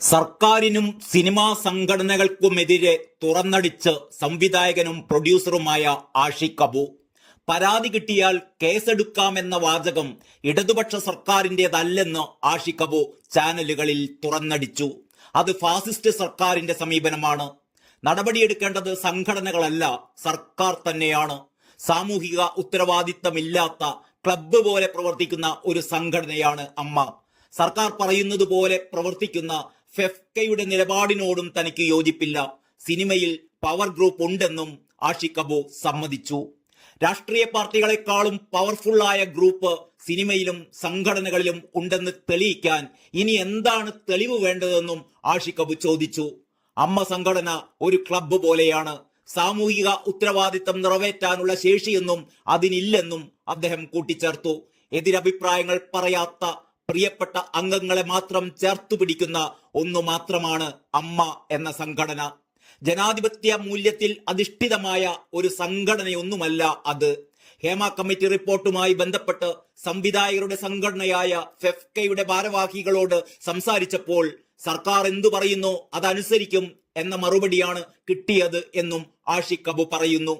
സർക്കാരിനും സിനിമാ സംഘടനകൾക്കുമെതിരെ തുറന്നടിച്ച് സംവിധായകനും പ്രൊഡ്യൂസറുമായ ആഷിഖ് അബു. പരാതി കിട്ടിയാൽ കേസെടുക്കാമെന്ന വാചകം ഇടതുപക്ഷ സർക്കാരിൻ്റെതല്ലെന്ന് ആഷിഖ് അബു ചാനലുകളിൽ തുറന്നടിച്ചു. അത് ഫാസിസ്റ്റ് സർക്കാരിന്റെ സമീപനമാണ്. നടപടിയെടുക്കേണ്ടത് സംഘടനകളല്ല, സർക്കാർ തന്നെയാണ്. സാമൂഹിക ഉത്തരവാദിത്തമില്ലാത്ത ക്ലബ്ബ് പോലെ പ്രവർത്തിക്കുന്ന ഒരു സംഘടനയാണ് അമ്മ. സർക്കാർ പറയുന്നത് പോലെ പ്രവർത്തിക്കുന്ന ഫെഫ്കയുടെ നിലപാടിനോടും തനിക്ക് യോജിപ്പില്ല. സിനിമയിൽ പവർ ഗ്രൂപ്പ് ഉണ്ടെന്നും ആഷിഖ് അബു സമ്മതിച്ചു. രാഷ്ട്രീയ പാർട്ടികളെക്കാളും പവർഫുള്ളായ ഗ്രൂപ്പ് സിനിമയിലും സംഘടനകളിലും ഉണ്ടെന്ന് തെളിയിക്കാൻ ഇനി എന്താണ് തെളിവ് വേണ്ടതെന്നും ആഷിഖ് അബു ചോദിച്ചു. അമ്മ സംഘടന ഒരു ക്ലബ്ബ് പോലെയാണ്. സാമൂഹിക ഉത്തരവാദിത്തം നിറവേറ്റാനുള്ള ശേഷിയൊന്നും അതിനില്ലെന്നും അദ്ദേഹം കൂട്ടിച്ചേർത്തു. എതിരഭിപ്രായങ്ങൾ പറയാത്ത പ്രിയപ്പെട്ട അംഗങ്ങളെ മാത്രം ചേർത്തു പിടിക്കുന്ന ഒന്നു മാത്രമാണ് അമ്മ എന്ന സംഘടന. ജനാധിപത്യ മൂല്യത്തിൽ അധിഷ്ഠിതമായ ഒരു സംഘടനയൊന്നുമല്ല അത്. ഹേമ കമ്മിറ്റി റിപ്പോർട്ടുമായി ബന്ധപ്പെട്ട് സംവിധായകരുടെ സംഘടനയായ ഫെഫ്കയുടെ ഭാരവാഹികളോട് സംസാരിച്ചപ്പോൾ സർക്കാർ എന്തു പറയുന്നോ അതനുസരിക്കും എന്ന മറുപടിയാണ് കിട്ടിയത് എന്നും ആഷിഖ് അബു പറയുന്നു.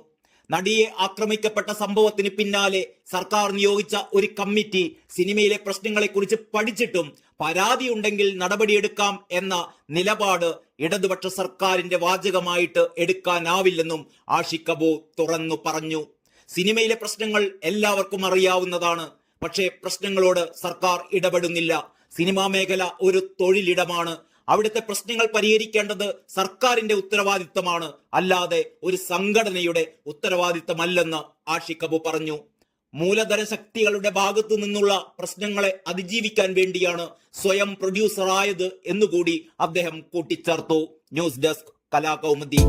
നടിയെ ആക്രമിക്കപ്പെട്ട സംഭവത്തിന് പിന്നാലെ സർക്കാർ നിയോഗിച്ച ഒരു കമ്മിറ്റി സിനിമയിലെ പ്രശ്നങ്ങളെക്കുറിച്ച് പഠിച്ചിട്ടും പരാതിയുണ്ടെങ്കിൽ നടപടിയെടുക്കാം എന്ന നിലപാട് ഇടതുപക്ഷ സർക്കാരിന്റെ വാചകമായിട്ട് എടുക്കാനാവില്ലെന്നും ആഷിഖ് അബു തുറന്നു പറഞ്ഞു. സിനിമയിലെ പ്രശ്നങ്ങൾ എല്ലാവർക്കും അറിയാവുന്നതാണ്. പക്ഷേ പ്രശ്നങ്ങളോട് സർക്കാർ ഇടപെടുന്നില്ല. സിനിമാ മേഖല ഒരു തൊഴിലിടമാണ്. അവിടുത്തെ പ്രശ്നങ്ങൾ പരിഹരിക്കേണ്ടത് സർക്കാരിന്റെ ഉത്തരവാദിത്തമാണ്, അല്ലാതെ ഒരു സംഘടനയുടെ ഉത്തരവാദിത്തമല്ലെന്ന് ആഷിഖ് അബു പറഞ്ഞു. മൂലധന ശക്തികളുടെ ഭാഗത്തു നിന്നുള്ള പ്രശ്നങ്ങളെ അതിജീവിക്കാൻ വേണ്ടിയാണ് സ്വയം പ്രൊഡ്യൂസറായത് എന്നുകൂടി അദ്ദേഹം കൂട്ടിച്ചേർത്തു. News desk Kalakaumudi.